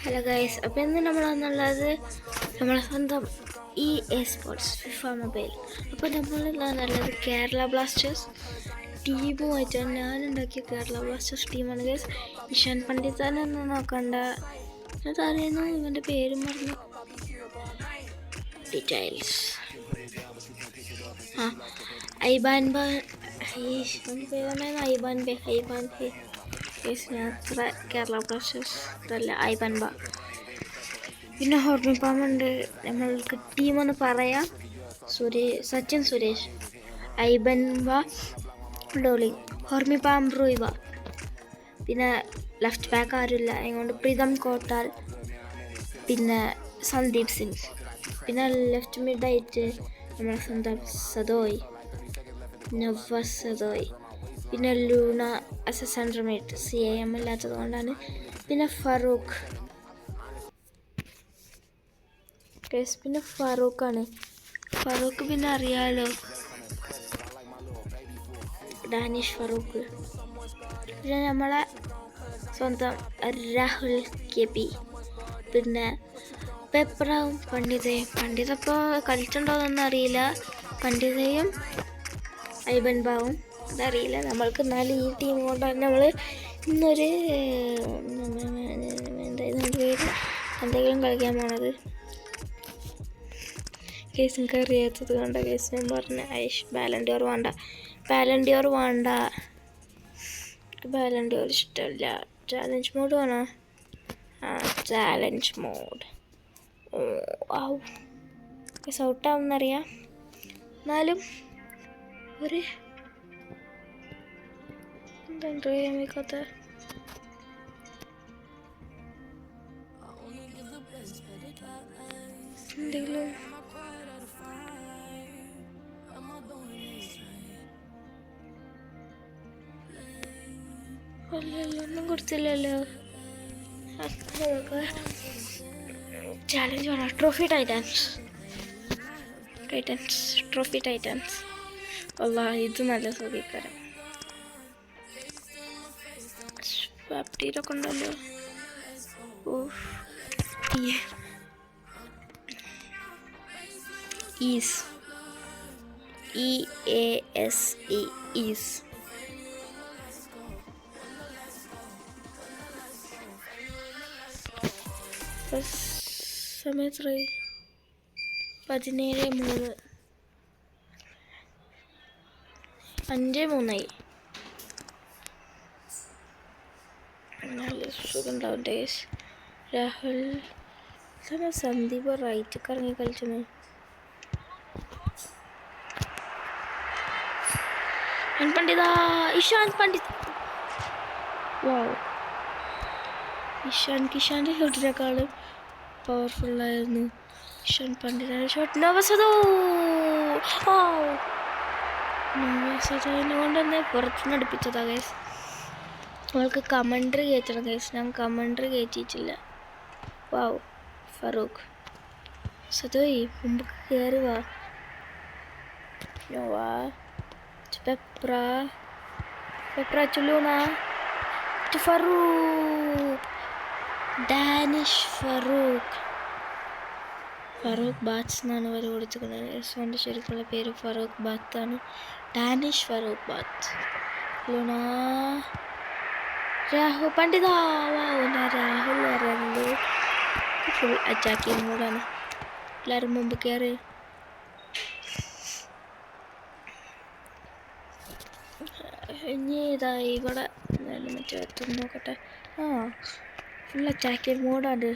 Hello guys, അപ്പോൾ ഇന്ന് നമ്മളെന്നുള്ളത് നമ്മളെ സ്വന്തം സ്പോർട്സ് ഫിഫ മൊബൈൽ. അപ്പോൾ നമ്മളെന്നുള്ളത് കേരള ബ്ലാസ്റ്റേഴ്സ് ടീമുമായിട്ടാണ് ഞാനുണ്ടാക്കിയ കേരള ബ്ലാസ്റ്റേഴ്സ് ടീമാണ് ഗൈസ്. ഇഷാൻ പണ്ഡിതനൊന്നും നോക്കണ്ട, അതറിയുന്നു, ഇവൻ്റെ പേരും പറഞ്ഞു. ഡീറ്റെയിൽസ് ഐബാൻ കേരള ബ്ലാസ്റ്റേഴ്സ് അതല്ല ഐബാൻ ബാ. പിന്നെ ഹോർമിപ്പാമുണ്ട്. നമ്മൾക്ക് ടീമൊന്ന് പറയാം. സച്ചിൻ സുരേഷ്, ഐബൻ ബാ ഡോളിങ്, ഹോർമിപ്പാം ബ്രൂയിവ. പിന്നെ ലെഫ്റ്റ് ബാക്ക് ആരുമില്ല, അതുകൊണ്ട് പ്രീതം കോട്ടാൽ, പിന്നെ സന്ദീപ് സിംഗ്. പിന്നെ ലെഫ്റ്റ് മിഡായിട്ട് നമ്മുടെ സ്വന്തം സദോയ്, നവാസ് സദോയ്. പിന്നെ ലൂണ സെൻട്രൽ മിഡ്, CAM ഇല്ലാത്തത് കൊണ്ടാണ്. പിന്നെ ഫറൂഖ്, പിന്നെ ഫറൂഖാണ്. ഫറൂഖ് പിന്നെ അറിയാലോ, ഡാനിഷ് ഫറൂഖ്. പിന്നെ നമ്മളെ സ്വന്തം രാഹുൽ KP. പിന്നെ പെപ്രാവും പണ്ഡിതപ്പോൾ കളിച്ചിട്ടുണ്ടോയെന്നൊന്നും അറിയില്ല. പണ്ഡിതയും ഐബൻ ബാവും അതറിയില്ല നമ്മൾക്ക്. എന്നാലും ഈ ടീം കൊണ്ടാണ് നമ്മൾ ഇന്നൊരു എന്തെങ്കിലും കളിക്കാൻ പോണത്. കേസിനൊക്കെ അറിയാത്തത് കൊണ്ട് കേസ് ഞാൻ പറഞ്ഞ ബാലൻഡിയോർ ഇഷ്ടമല്ല. ചാലഞ്ച് മോഡ് വേണോ? ചാലഞ്ച് മോഡ് ഔട്ടാവുന്നറിയാം. എന്നാലും ഒരു എന്തെങ്കിലും ഒന്നും കൊടുത്തില്ലല്ലോ. ചാലഞ്ച് വേണം. Trophy titans. അല്ല, ഇത് നല്ല സുഖീകരം. സ്വാപ്റ്റിയിലൊക്കെ ഉണ്ടല്ലോ. EASE. സമയത്ര 17:03, 5:03. നല്ല സുഖമുണ്ടാവും ഡേസ്. രാഹുൽ സന്ദീപ് റൈറ്റ് ഇറങ്ങി കളിച്ചു. ഇഷാൻ പണ്ഡിത്. കിഷാൻ്റെ ഷോട്ടിനേക്കാളും പവർഫുള്ളായിരുന്നു ഇഷാൻ പണ്ഡിതൻ്റെ ഷോട്ട്. നവസദോനെ കൊണ്ട് തന്നെ പുറത്തുനിന്ന് അടുപ്പിച്ചതാ ഗൈസ്. അവൾക്ക് കമൻട്രി കയറ്റണം ഗൈസ്. ഞാൻ കമൻട്രി കയറ്റിയിട്ടില്ല. ഫറൂഖ് സദോയ് മുമ്പ് കയറി വാ. പെപ്ര ചുലൂണ ഫറൂഖ്, ഡാനിഷ് ഫറൂഖ് ബാത്ത് എന്നാണ് അവർ കൊടുത്തിരിക്കുന്നത്. എൻ്റെ ശരിക്കുള്ള പേര് ഫറൂഖ് ബാത്ത് ആണ്. ഡാനിഷ് ഫറൂഖ് ബാത്ത്. ലൂണ രാഹുൽ പണ്ഡിത. രാഹുൽ പറയുന്നത് ഫുൾ അറ്റാക്കിങ് മോഡാണ്. എല്ലാവരും മുമ്പ് കയറി. ഇനി ഇവിടെ മറ്റേ നോക്കട്ടെ. Full attacking മോഡാണ്.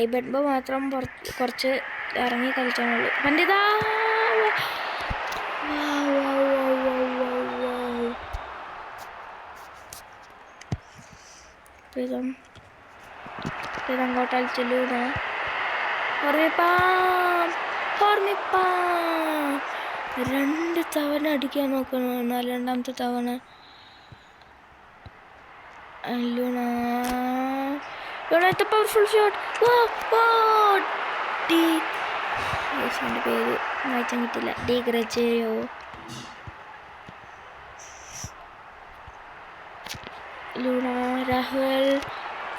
ഐബൻബ മാത്രം കുറച്ച് ഇറങ്ങി കളിച്ചാണുള്ളൂ. പണ്ഡിത പ്രീതം കോട്ടാൽ ചെല്ലൂണ. ഹോർമിപ്പാം 2 തവണ അടിക്കാൻ നോക്കണം. 4ാമത്തെ തവണ പവർഫുൾ ഷോട്ട്. എൻ്റെ പേര് വായിച്ചാൻ കിട്ടില്ല. ഡിഗ്രജയോ. Luna Rahul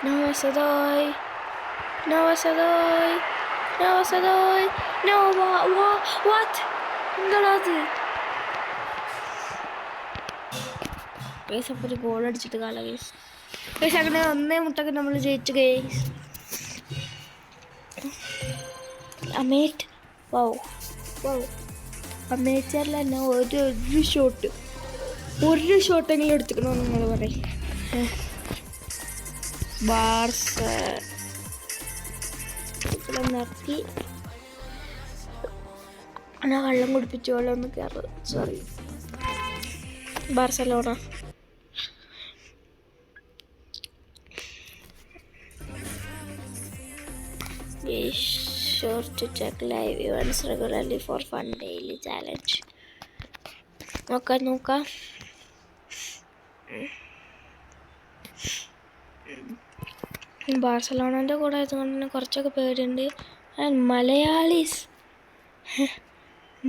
Noah Sadoy. Noah Sadoy. Noah Sadoy. Noah. What? എന്താണ് അത്? ഗൈസ് അപ്പോൾ ഒരു ഗോൾ അടിച്ചിട്ട് കാണാം ഗൈസ്. ഗൈസ് അങ്ങനെ 1-3 നമ്മൾ ജയിച്ചു ഗൈസ്. അമേറ്റ് വൗ അമേച്ചറിൽ തന്നെ ഒരു ഷോട്ടെങ്കിലും എടുത്തിക്കണമെന്ന് നിങ്ങൾ പറയും. ബാർസ നിർത്തി ഞാൻ വെള്ളം കുടിപ്പിച്ചോളൂ ഒന്ന് കയറും. Sorry Barcelona. Be sure to check live events regularly for fun daily challenge. നോക്കാം. ബാർസലോണൻ്റെ കൂടെ ആയതുകൊണ്ട് തന്നെ കുറച്ചൊക്കെ പേരുണ്ട്.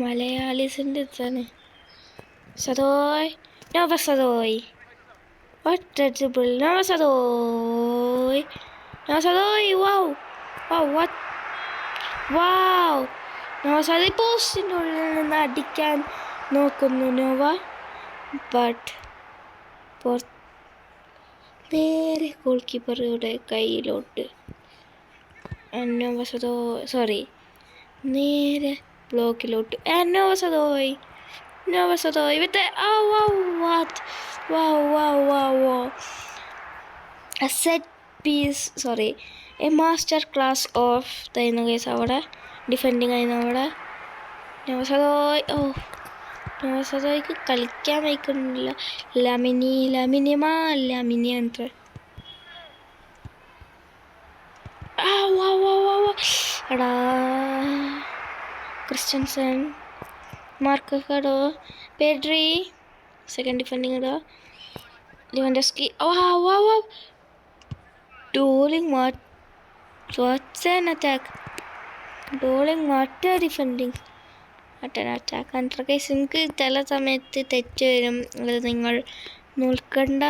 മലയാളീസിൻ്റെ ഇതാണ്. സദോയ് Noah Sadoy. What terrible. Noah Sadoy. What? Wow. Noah Sadoy പോസ്റ്റിനുള്ളിൽ നിന്ന് അടിക്കാൻ നോക്കുന്നു നോവ. ബട്ട് നേരെ ഗോൾ കീപ്പറുടെ കയ്യിലോട്ട്. Noah Sadoy നേരെ ബ്ലോക്കിലോട്ട്. Noah Sadoy with the what? Wow. A set piece, a master class of the guys avada defending ayinavada. Noah Sadoy ku kalikkan veikkunnilla. lamini anta. Wow. Ada Christensen, Marcelo, Pedri, second defending ada Lewandowski. Wow. Doling what's an attack? Doling what a defending at an attack. And guys നിങ്ങൾക്ക് ചില സമയത്ത് തെറ്റ് വരും. അത് നിങ്ങൾ നോക്കണ്ട.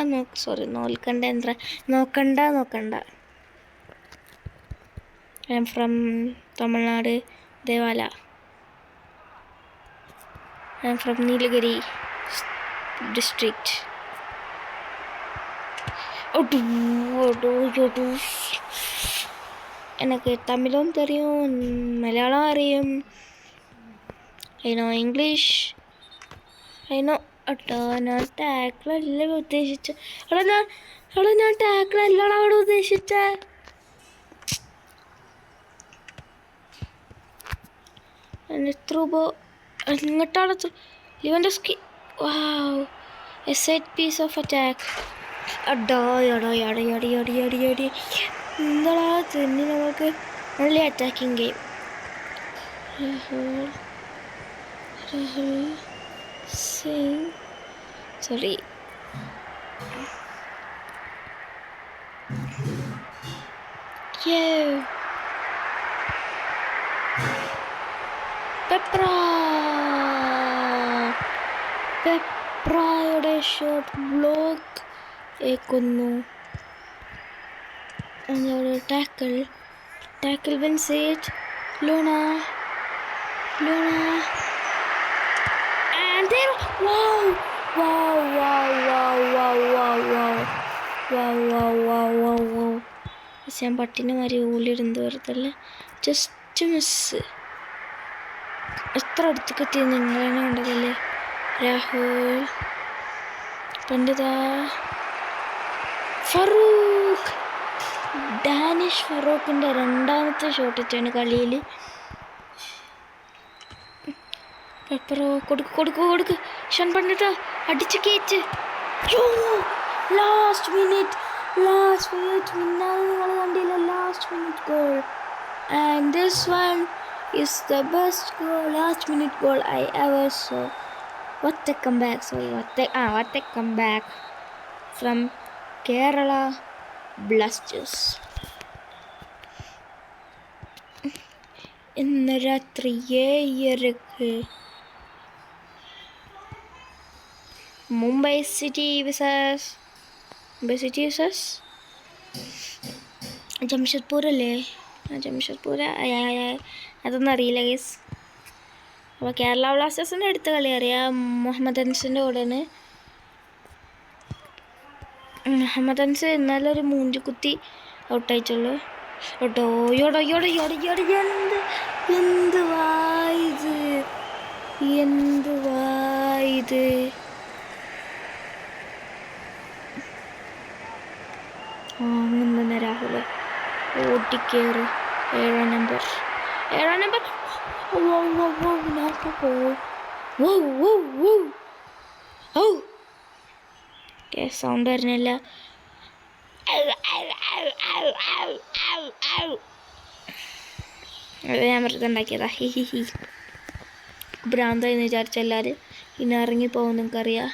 I am from Tamil Nadu, Devala. I am from Nilagiri district. எனக்கு தமிழும் தெரியும், மலையாளம் அறியும். I know English. ഞാൻ ടാക്കിളല്ല ഉദ്ദേശിച്ച. ഞാൻ ടാക്കിളല്ലാണ് അവിടെ ഉദ്ദേശിച്ച. ഇങ്ങോട്ടാണ് Lewandowski. Wow, a set piece of attack. എന്താ തന്നെ നമുക്ക് only attacking game. Rahul Singh, sorry. പെപ്രയുടെ ഷോട്ട് ബ്ലോക്ക് ഏക്കുന്നു. Tackle Vincy Luna and then wow. ഞാൻ പട്ടിനെ മാറി ഊളിയിടുന്നത് വെറുതല്ല. Just miss. എത്ര അടുത്തേക്ക് എത്തി നിങ്ങളെന്നെ കണ്ടതല്ലേ. രാഹുൽ പണ്ഡിത, ഫറൂഖ്, ഡാനിഷ് ഫറൂഖിൻ്റെ രണ്ടാമത്തെ ഷോട്ട് ഇട്ടാണ് കളിയിൽ. കൊടുക്ക് ഷൻ പണ്ഡിത അടിച്ച് കയറ്റ്. ലാസ്റ്റ് മിനിറ്റ് നിങ്ങൾ കണ്ടില്ല. Last minute goal. And this one is the best goal, last minute goal I ever saw. What a comeback from Kerala Blasters. ഇന്ന് രാത്രി 7:00 മുംബൈ സിറ്റി vs ജംഷഡ്പൂർ അല്ലേ? ജംഷഡ്പൂർ അതൊന്നും അറിയില്ല ഗൈസ്. അപ്പോൾ കേരള ബ്ലാസ്റ്റേഴ്സിൻ്റെ അടുത്ത കളി അറിയാം. മുഹമ്മദ് അൻസിൻ്റെ കൂടെയാണ്. മുഹമ്മദ് അൻസ് ഇന്നലെ ഒരു മൂഞ്ചുകുത്തി ഔട്ടയച്ചുള്ളൂ കേട്ടോ. എന്ത് വായത് അങ്ങനെ തന്നെ രാഹുൽ ഓട്ടിക്കേറ്. 7-ാം നമ്പർ സൗണ്ട് വരുന്നില്ല. അത് ഞാൻ വെറുതെ ഉണ്ടാക്കിയതാ. ഭ്രാന്തായെന്ന് വിചാരിച്ച എല്ലാവരും ഇനി ഇറങ്ങിപ്പോകും. നിങ്ങൾക്കറിയാം.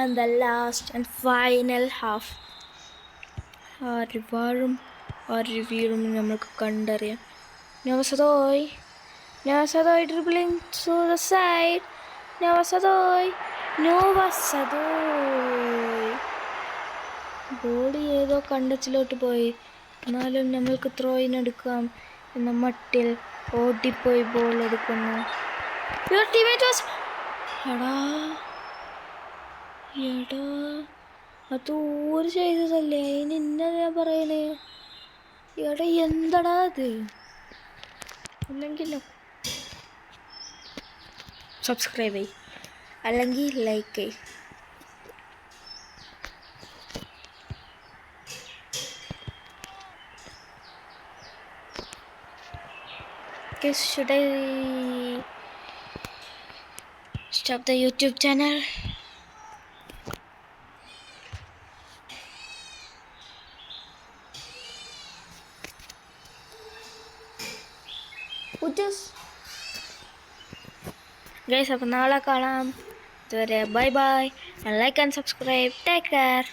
And the last and final half. റിവാറും നമ്മൾക്ക് കണ്ടറിയാം. Noah Sadaoui dribbling to the side. Noah Sadaoui ball ഏതോ കണ്ടച്ചിലോട്ട് പോയി. എന്നാലും നമ്മൾക്ക് ത്രോയിനെടുക്കാം എന്ന മട്ടിൽ ഓടിപ്പോയി ബോൾ എടുക്കുന്നു. എടാ അത് ഓര് ചെയ്തതല്ലേ, അതിന് ഇന്ന ഞാൻ പറയണേ. എടാ എന്താടാ അത്? അല്ലെങ്കിലോ സബ്സ്ക്രൈബ് ചെയ്, അല്ലെങ്കിൽ ലൈക്ക് ചെയ്. Should I stop the YouTube channel? Guys, അപ്പോൾ നാളെ കാണാം. അതുവരെ bye bye. Like and subscribe. Take care.